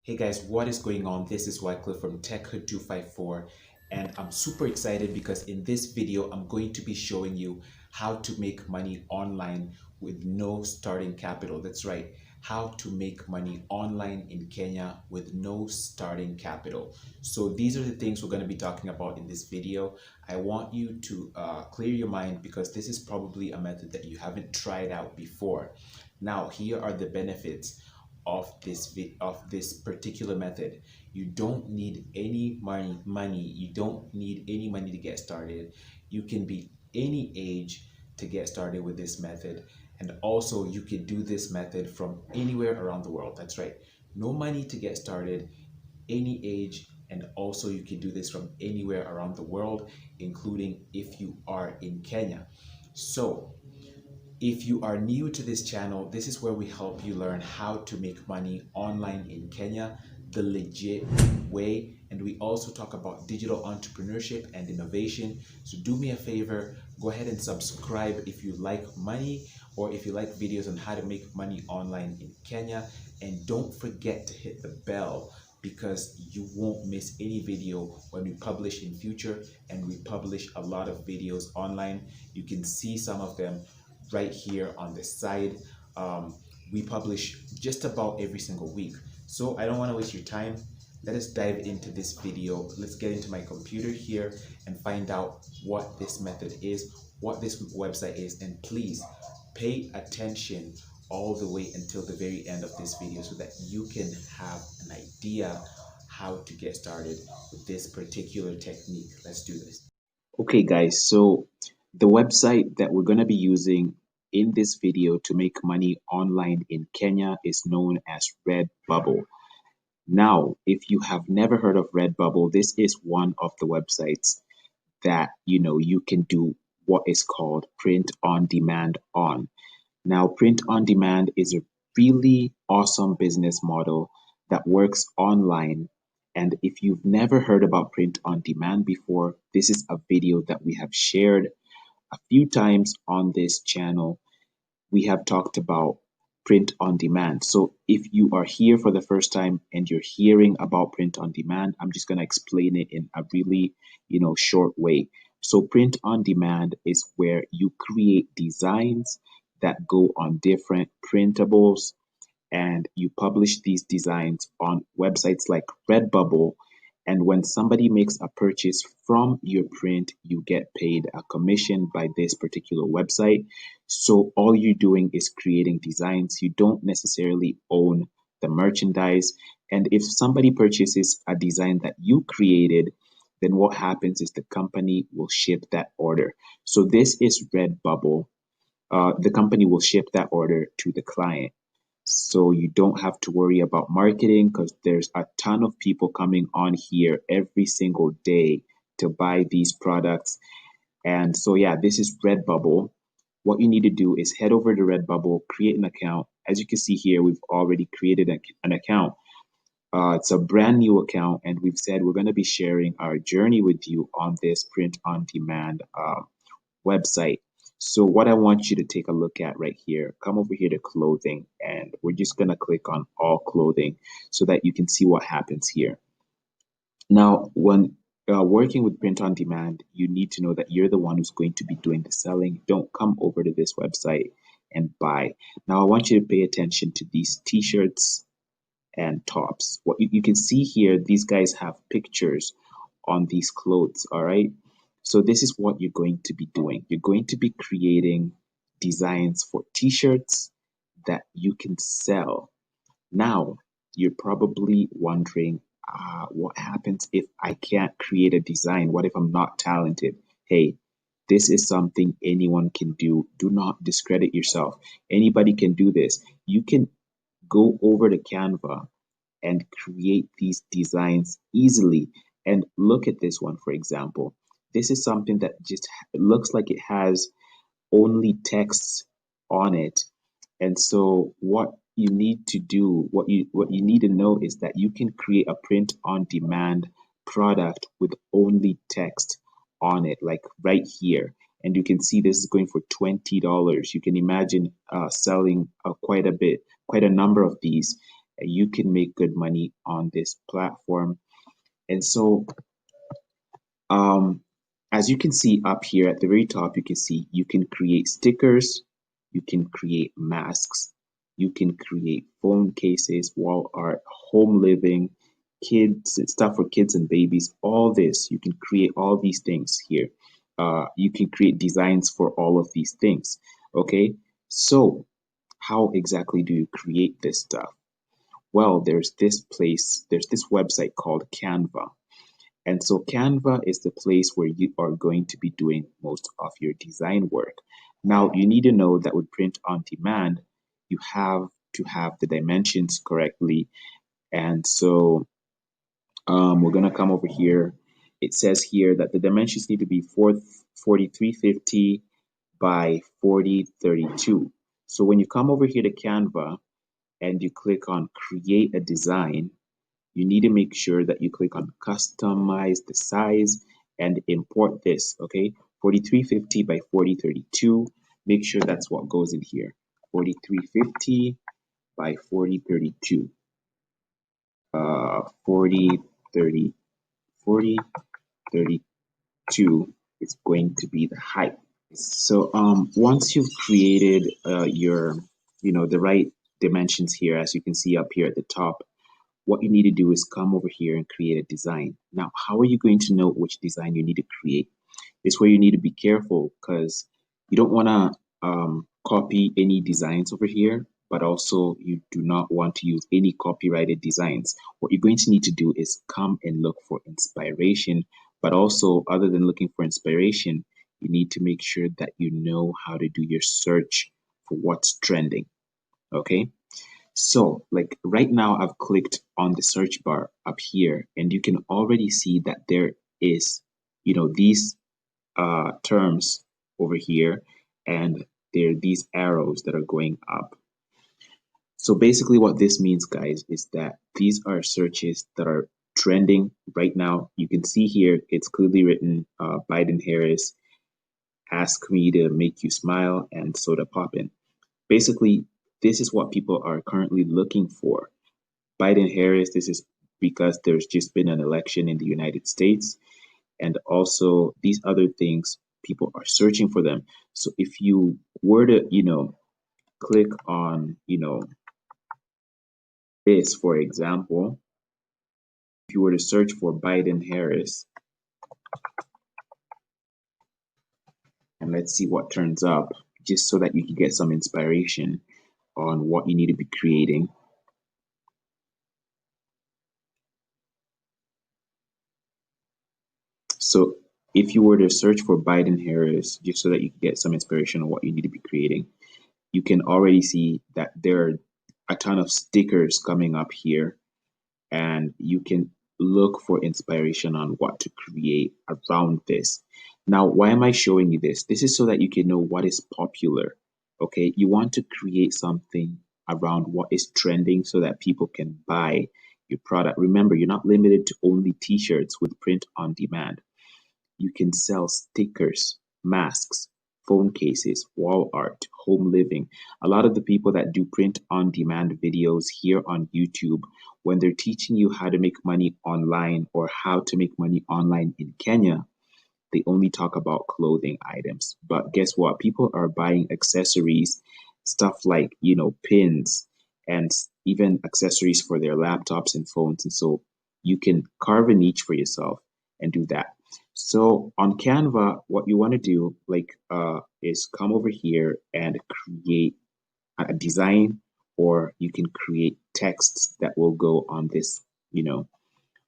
Hey guys, what is going on? This is Wycliffe from TechHood 254, and I'm super excited because in this video, I'm going to be showing you how to make money online with no starting capital. That's right, how to make money online in Kenya with no starting capital. So these are the things we're going to be talking about in this video. I want you to clear your mind because this is probably a method that you haven't tried out before. Now, here are the benefits of this particular method. You don't need any money. You don't need any money to get started. You can be any age to get started with this method. And also you can do this method from anywhere around the world. That's right. No money to get started, any age, and also you can do this from anywhere around the world, including if you are in Kenya. So if you are new to this channel, this is where we help you learn how to make money online in Kenya the legit way. And we also talk about digital entrepreneurship and innovation. So do me a favor, go ahead and subscribe if you like money or if you like videos on how to make money online in Kenya. And don't forget to hit the bell because you won't miss any video when we publish in future, and we publish a lot of videos online. You can see some of them right here on the side. We publish just about every single week. So I don't want to waste your time. Let us dive into this video. Let's get into my computer here and find out what this method is, what this website is, and please pay attention all the way until the very end of this video so that you can have an idea how to get started with this particular technique. Let's do this. Okay guys, so the website that we're going to be using in this video to make money online in Kenya is known as Redbubble. Now, if you have never heard of Redbubble, this is one of the websites that you can do what is called print on demand on. Now, print on demand is a really awesome business model that works online. And if you've never heard about print on demand before, this is a video that we have shared a few times on this channel. We have talked about print on demand. So if you are here for the first time and you're hearing about print on demand, I'm just going to explain it in a really, short way. So print on demand is where you create designs that go on different printables, and you publish these designs on websites like Redbubble. And when somebody makes a purchase from your print, you get paid a commission by this particular website. So all you're doing is creating designs. You don't necessarily own the merchandise. And if somebody purchases a design that you created, then what happens is the company will ship that order. So this is Redbubble. The company will ship that order to the client. So you don't have to worry about marketing because there's a ton of people coming on here every single day to buy these products. And so, yeah, this is Redbubble. What you need to do is head over to Redbubble, create an account. As you can see here, we've already created an account. It's a brand new account, and we've said we're going to be sharing our journey with you on this print on demand website. So what I want you to take a look at right here, come over here to clothing, and we're just going to click on all clothing so that you can see what happens here. Now, when working with print on demand, you need to know that you're the one who's going to be doing the selling. Don't come over to this website and buy. Now, I want you to pay attention to these t-shirts and tops. What you can see here, these guys have pictures on these clothes, all right? So this is what you're going to be doing. You're going to be creating designs for t-shirts that you can sell. Now, you're probably wondering, what happens if I can't create a design? What if I'm not talented? Hey, this is something anyone can do. Do not discredit yourself. Anybody can do this. You can go over to Canva and create these designs easily. And look at this one, for example. This is something that just looks like it has only text on it. And so what you need to do, what you need to know is that you can create a print on demand product with only text on it, like right here. And you can see this is going for $20. You can imagine selling quite a number of these. You can make good money on this platform. And so um, as you can see up here at the very top, you can see you can create stickers, you can create masks, you can create phone cases, wall art, home living, kids, stuff for kids and babies, all this. You can create all these things here. You can create designs for all of these things. Okay, so how exactly do you create this stuff? Well, there's this website called Canva. And so Canva is the place where you are going to be doing most of your design work. Now, you need to know that with print on demand, you have to have the dimensions correctly. And so we're going to come over here. It says here that the dimensions need to be 4350 by 4032. So when you come over here to Canva and you click on create a design, you need to make sure that you click on customize the size and import this, okay? 4350 by 4032. Make sure that's what goes in here. 4350 by 4032. 4030 4032 is going to be the height. So once you've created your, the right dimensions here, as you can see up here at the top, what you need to do is come over here and create a design. Now, how are you going to know which design you need to create? This way you need to be careful because you don't want to copy any designs over here, but also you do not want to use any copyrighted designs. What you're going to need to do is come and look for inspiration, but also other than looking for inspiration, you need to make sure that you know how to do your search for what's trending, okay? So like right now I've clicked on the search bar up here and you can already see that there is, these terms over here and there are these arrows that are going up. So basically what this means, guys, is that these are searches that are trending right now. You can see here, it's clearly written Biden Harris, ask me to make you smile, and soda poppin'. Basically, this is what people are currently looking for. Biden Harris, this is because there's just been an election in the United States. And also these other things, people are searching for them. So if you were to, click on, this, for example, if you were to search for Biden Harris, and let's see what turns up, just so that you can get some inspiration on what you need to be creating. So if you were to search for Biden Harris, just so that you can get some inspiration on what you need to be creating, you can already see that there are a ton of stickers coming up here, and you can look for inspiration on what to create around this. Now, why am I showing you this? This is so that you can know what is popular. Okay, you want to create something around what is trending so that people can buy your product. Remember, you're not limited to only t-shirts with print on demand. You can sell stickers, masks, phone cases, wall art, home living. A lot of the people that do print on demand videos here on YouTube, when they're teaching you how to make money online or how to make money online in Kenya, they only talk about clothing items. But guess what? People are buying accessories, stuff like, pins and even accessories for their laptops and phones. And so you can carve a niche for yourself and do that. So on Canva, what you want to do is come over here and create a design, or you can create texts that will go on this,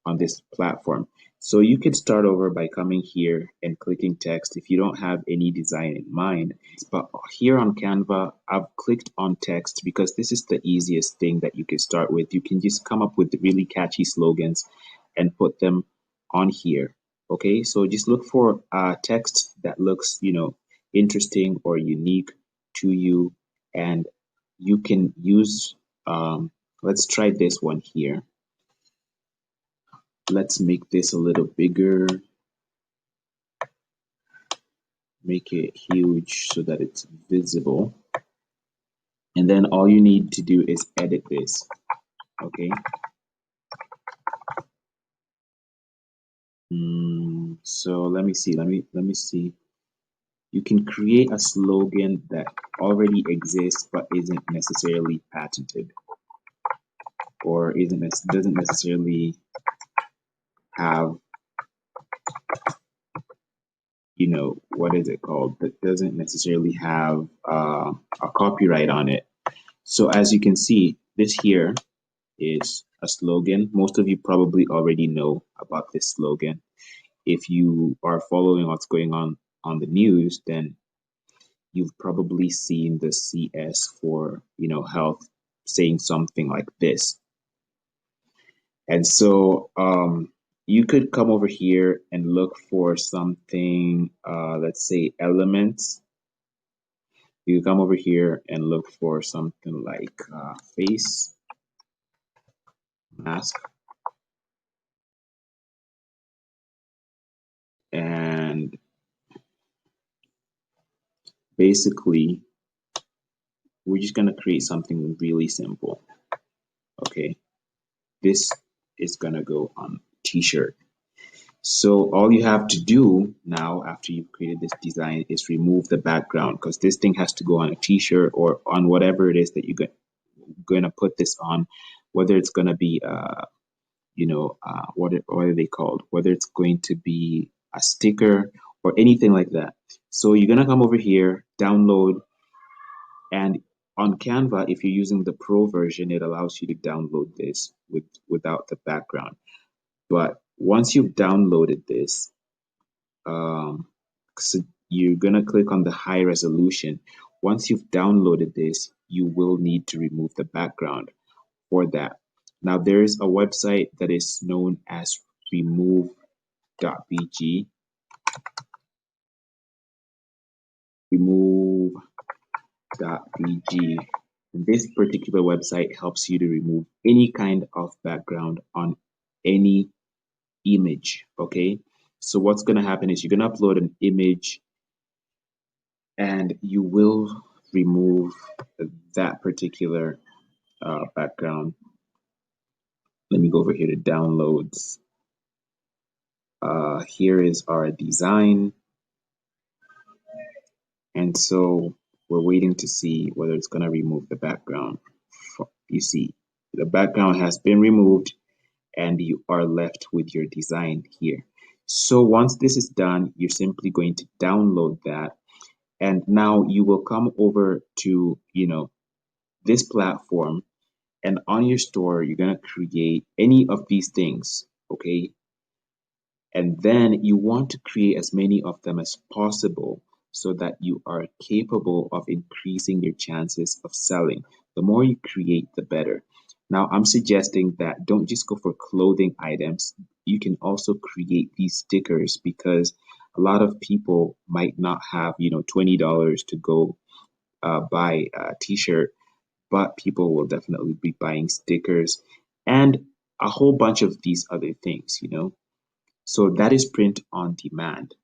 on this platform. So you can start over by coming here and clicking text if you don't have any design in mind. But here on Canva, I've clicked on text because this is the easiest thing that you can start with. You can just come up with really catchy slogans and put them on here. Okay, so just look for text that looks, interesting or unique to you, and you can use, let's try this one here. Let's make this a little bigger, make it huge so that it's visible. And then all you need to do is edit this. Okay. So let me see. Let me see. You can create a slogan that already exists but isn't necessarily patented, or doesn't necessarily have, what is it called? That doesn't necessarily have a copyright on it. So as you can see, this here is a slogan. Most of you probably already know about this slogan. If you are following what's going on the news, then you've probably seen the CS for, health saying something like this. And so you could come over here and look for something, let's say elements. You come over here and look for something like face mask, and basically we're just going to create something really simple. Okay, this is going to go on t-shirt. So all you have to do now after you've created this design is remove the background, because this thing has to go on a t-shirt or on whatever it is that you're going to put this on, whether it's going to be what are they called, whether it's going to be a sticker or anything like that. So you're going to come over here, download, and on Canva, if you're using the pro version, it allows you to download this without the background. But once you've downloaded this, so you're going to click on the high resolution. Once you've downloaded this, you will need to remove the background for that. Now, there is a website that is known as remove.bg. Remove.bg. This particular website helps you to remove any kind of background on any image. Okay. So what's going to happen is you're going to upload an image and you will remove that particular background. Let me go over here to downloads. Here is our design. And so we're waiting to see whether it's going to remove the background. You see, the background has been removed and you are left with your design here. So once this is done, you're simply going to download that. And now you will come over to, this platform, and on your store, you're going to create any of these things. Okay. And then you want to create as many of them as possible so that you are capable of increasing your chances of selling. The more you create, the better. Now, I'm suggesting that don't just go for clothing items. You can also create these stickers, because a lot of people might not have, $20 to go buy a t-shirt, but people will definitely be buying stickers and a whole bunch of these other things. So that is print on demand.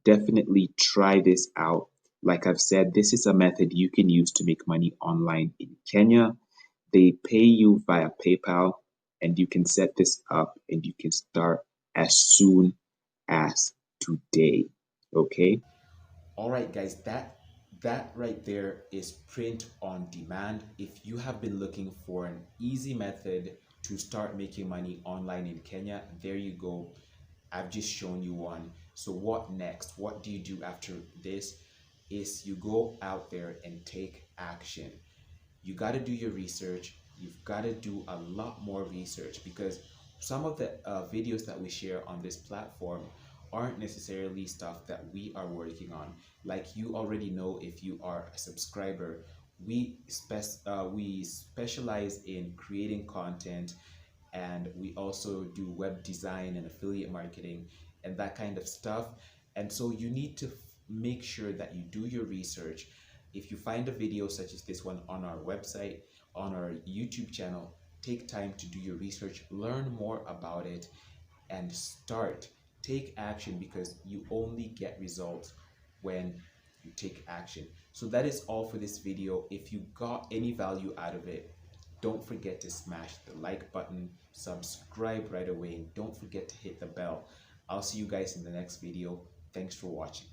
Definitely try this out. Like I've said, this is a method you can use to make money online in Kenya. They pay you via PayPal, and you can set this up and you can start as soon as today. Okay. All right, guys, that right there is print on demand. If you have been looking for an easy method to start making money online in Kenya, there you go. I've just shown you one. So what next? What do you do after this? Is you go out there and take action. You got to do your research. You've got to do a lot more research, because some of the videos that we share on this platform aren't necessarily stuff that we are working on. Like you already know, if you are a subscriber, we specialize in creating content, and we also do web design and affiliate marketing and that kind of stuff. And so you need to make sure that you do your research. If you find a video such as this one on our website, on our YouTube channel, take time to do your research, learn more about it, and start. Take action, because you only get results when you take action. So that is all for this video. If you got any value out of it, don't forget to smash the like button, subscribe right away, and don't forget to hit the bell. I'll see you guys in the next video. Thanks for watching.